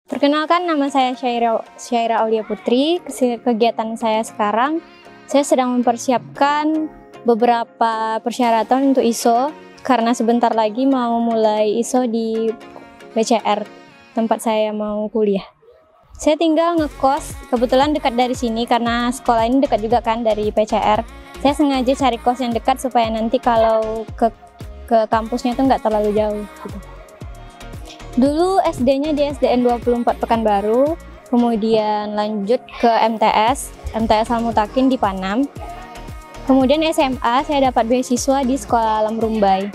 Perkenalkan, nama saya Syaira Aulia Putri. Kegiatan saya sekarang, saya sedang mempersiapkan beberapa persyaratan untuk ISO karena sebentar lagi mau mulai ISO di PCR, tempat saya mau kuliah. Saya tinggal ngekos, kebetulan dekat dari sini karena sekolah ini dekat juga kan dari PCR. Saya sengaja cari kos yang dekat supaya nanti kalau ke kampusnya itu nggak terlalu jauh gitu. Dulu SD-nya di SDN 24 Pekanbaru, kemudian lanjut ke MTS Al-Mutakin di Panam. Kemudian SMA saya dapat beasiswa di Sekolah Alam Rumbai.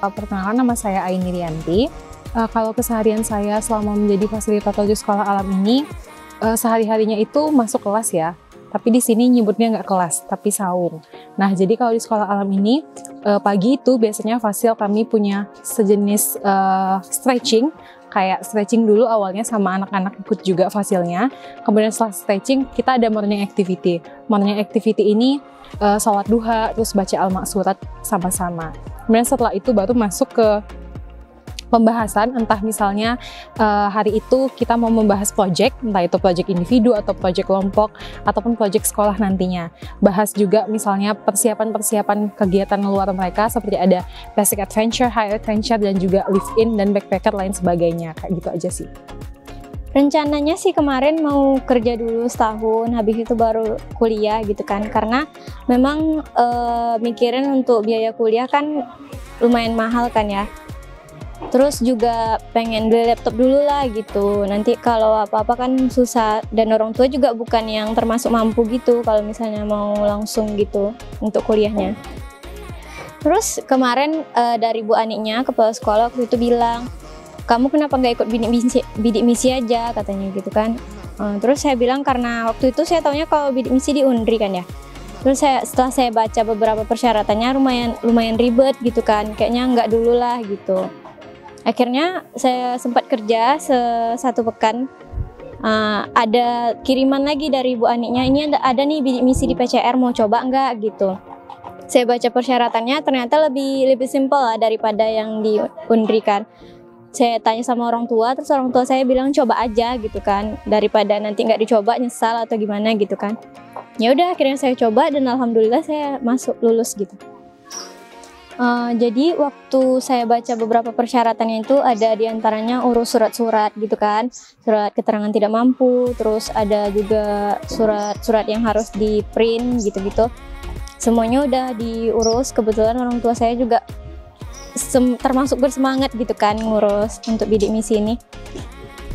Perkenalkan, nama saya Aini Rianti. Kalau keseharian saya selama menjadi fasilitator di Sekolah Alam ini, sehari-harinya itu masuk kelas ya. Tapi di sini nyebutnya nggak kelas, tapi saung. Nah, jadi kalau di Sekolah Alam ini, pagi itu biasanya fasil kami punya sejenis stretching, kayak stretching dulu awalnya sama anak-anak ikut juga fasilnya. Kemudian setelah stretching, kita ada morning activity. Morning activity ini sholat duha, terus baca al-maksurat sama-sama. Kemudian setelah itu baru masuk ke pembahasan, entah misalnya hari itu kita mau membahas project, entah itu project individu atau project kelompok ataupun project sekolah nantinya. Bahas juga misalnya persiapan-persiapan kegiatan luar mereka seperti ada basic adventure, high adventure, dan juga live in dan backpacker lain sebagainya. Kayak gitu aja sih. Rencananya sih kemarin mau kerja dulu setahun, habis itu baru kuliah gitu kan. Karena memang mikirin untuk biaya kuliah kan lumayan mahal kan ya. Terus juga pengen beli laptop dulu lah gitu. Nanti kalau apa-apa kan susah, dan orang tua juga bukan yang termasuk mampu gitu kalau misalnya mau langsung gitu untuk kuliahnya. Terus kemarin dari Bu Aniknya, kepala sekolah waktu itu bilang, kamu kenapa nggak ikut bidik misi aja katanya gitu kan. Terus saya bilang karena waktu itu saya taunya kalau bidik misi di Undri kan ya. Terus setelah saya baca beberapa persyaratannya lumayan ribet gitu kan, kayaknya nggak dulu lah gitu. Akhirnya saya sempat kerja satu pekan, ada kiriman lagi dari Bu Aniknya, ini ada nih bidik misi di PCR, mau coba nggak gitu. Saya baca persyaratannya, ternyata lebih simpel lah daripada yang di Undri kan. Saya tanya sama orang tua, terus orang tua saya bilang coba aja gitu kan, daripada nanti nggak dicoba nyesal atau gimana gitu kan. Ya udah, akhirnya saya coba dan alhamdulillah saya lulus gitu. Jadi waktu saya baca beberapa persyaratannya itu ada diantaranya urus surat-surat gitu kan, surat keterangan tidak mampu, terus ada juga surat-surat yang harus di print gitu-gitu. Semuanya udah diurus, kebetulan orang tua saya juga termasuk bersemangat gitu kan ngurus untuk bidik misi ini.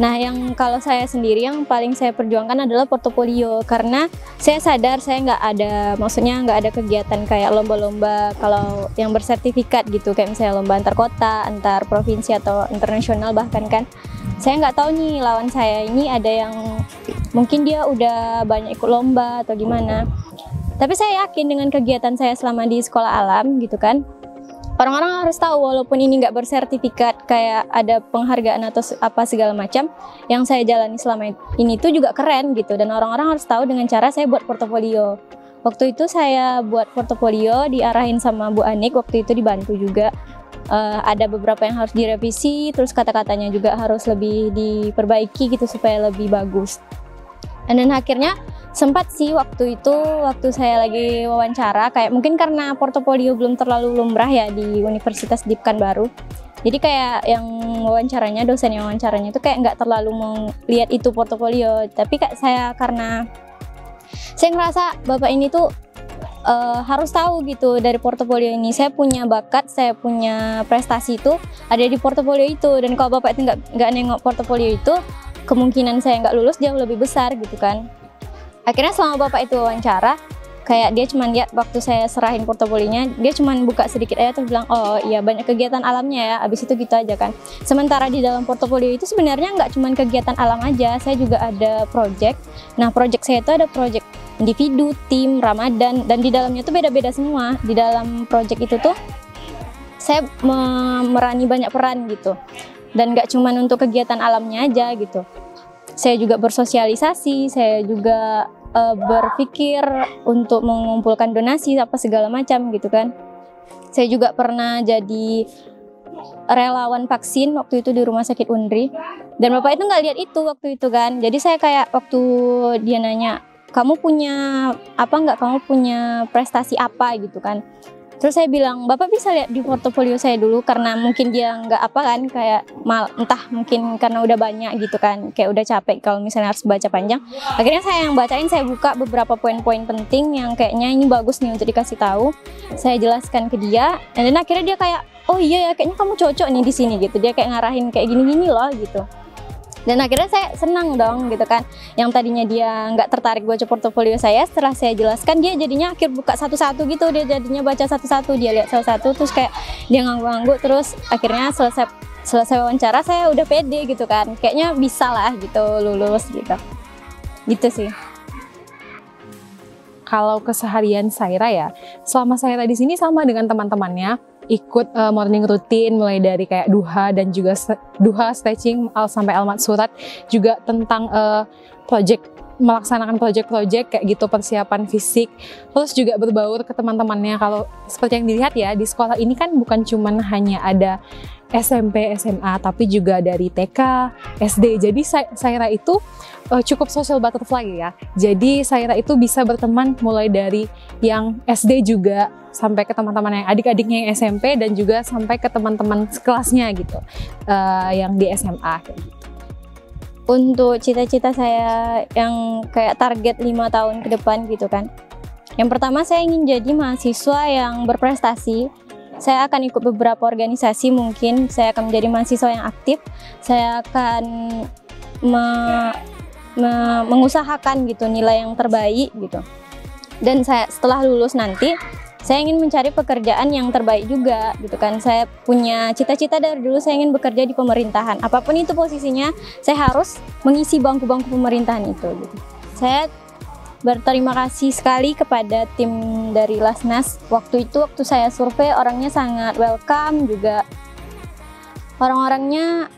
Nah, yang kalau saya sendiri yang paling saya perjuangkan adalah portofolio, karena saya sadar saya nggak ada kegiatan kayak lomba-lomba kalau yang bersertifikat gitu, kayak misalnya lomba antar kota, antar provinsi atau internasional bahkan kan. Saya nggak tahu nih lawan saya ini ada yang mungkin dia udah banyak ikut lomba atau gimana. Tapi saya yakin dengan kegiatan saya selama di sekolah alam gitu kan, orang-orang harus tahu walaupun ini nggak bersertifikat kayak ada penghargaan atau apa segala macam, yang saya jalani selama ini tuh juga keren gitu, dan orang-orang harus tahu dengan cara saya buat portofolio. Waktu itu saya buat portofolio diarahin sama Bu Anik, waktu itu dibantu juga. Ada beberapa yang harus direvisi, terus kata-katanya juga harus lebih diperbaiki gitu supaya lebih bagus. Dan akhirnya sempat sih waktu saya lagi wawancara, kayak mungkin karena portofolio belum terlalu lumrah ya di Universitas di Pekanbaru. Jadi kayak yang dosen yang wawancaranya itu kayak nggak terlalu mau lihat itu portofolio. Tapi karena saya ngerasa bapak ini tuh harus tahu gitu dari portofolio ini. Saya punya bakat, saya punya prestasi itu ada di portofolio itu. Dan kalau bapak itu nggak nengok portofolio itu, kemungkinan saya nggak lulus jauh lebih besar gitu kan. Akhirnya selama bapak itu wawancara, kayak dia cuma lihat waktu saya serahin portofolionya, dia cuma buka sedikit aja terus bilang, oh iya banyak kegiatan alamnya ya, abis itu gitu aja kan. Sementara di dalam portofolio itu sebenarnya nggak cuma kegiatan alam aja, saya juga ada project. Nah, project saya itu ada project individu, tim, Ramadan, dan di dalamnya tuh beda-beda semua. Di dalam project itu tuh saya memerani banyak peran gitu, dan nggak cuma untuk kegiatan alamnya aja gitu. Saya juga bersosialisasi, saya juga berpikir untuk mengumpulkan donasi apa segala macam gitu kan. Saya juga pernah jadi relawan vaksin waktu itu di rumah sakit Unri, dan bapak itu nggak lihat itu waktu itu kan. Jadi saya kayak waktu dia nanya, kamu punya apa nggak, kamu punya prestasi apa gitu kan. Terus saya bilang, bapak bisa lihat di portofolio saya dulu, karena mungkin dia nggak apa kan, kayak entah mungkin karena udah banyak gitu kan, kayak udah capek kalau misalnya harus baca panjang. Akhirnya saya yang bacain, saya buka beberapa poin-poin penting yang kayaknya ini bagus nih untuk dikasih tahu. Saya jelaskan ke dia, dan akhirnya dia kayak, oh iya ya, kayaknya kamu cocok nih di sini gitu. Dia kayak ngarahin kayak gini-gini loh gitu. Dan akhirnya saya senang dong gitu kan. Yang tadinya dia nggak tertarik baca portofolio saya, setelah saya jelaskan dia jadinya akhir buka satu-satu gitu. Dia jadinya baca satu-satu, dia lihat satu-satu, terus kayak dia ngangguk-ngangguk. Terus akhirnya selesai wawancara saya udah pede gitu kan. Kayaknya bisa lah gitu lulus gitu. Gitu sih. Kalau keseharian Saira ya, selama Saira di sini sama dengan teman-temannya, ikut morning routine mulai dari kayak duha dan juga duha, stretching sampai almat surat, juga tentang melaksanakan project-project kayak gitu, persiapan fisik, terus juga berbaur ke teman-temannya. Kalau seperti yang dilihat ya, di sekolah ini kan bukan cuman hanya ada SMP, SMA, tapi juga dari TK, SD. Jadi Saira itu cukup social butterfly ya. Jadi Saira itu bisa berteman mulai dari yang SD juga sampai ke teman-teman yang adik-adiknya yang SMP, dan juga sampai ke teman-teman sekelasnya gitu, yang di SMA. Untuk cita-cita saya yang kayak target 5 tahun ke depan gitu kan. Yang pertama, saya ingin jadi mahasiswa yang berprestasi. Saya akan ikut beberapa organisasi, mungkin saya akan menjadi mahasiswa yang aktif. Saya akan mengusahakan gitu nilai yang terbaik gitu. Dan saya setelah lulus nanti, saya ingin mencari pekerjaan yang terbaik juga gitu kan. Saya punya cita-cita dari dulu, saya ingin bekerja di pemerintahan. Apapun itu posisinya, saya harus mengisi bangku-bangku pemerintahan itu gitu. Saya berterima kasih sekali kepada tim dari Lasnas. Waktu saya survei, orangnya sangat welcome juga. Orang-orangnya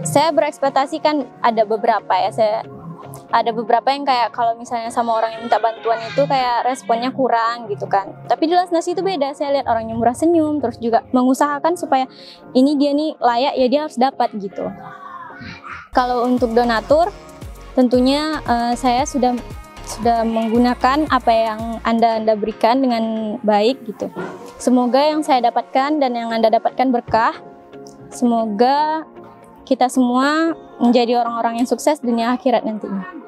saya berekspektasi kan ada beberapa ya, ada beberapa yang kayak kalau misalnya sama orang yang minta bantuan itu kayak responnya kurang gitu kan. Tapi di Lasnas itu beda, saya lihat orangnya murah senyum, terus juga mengusahakan supaya ini dia nih layak ya, dia harus dapat gitu. Kalau untuk donatur, tentunya saya sudah menggunakan apa yang Anda berikan dengan baik gitu. Semoga yang saya dapatkan dan yang Anda dapatkan berkah. Semoga kita semua menjadi orang-orang yang sukses dunia akhirat nantinya.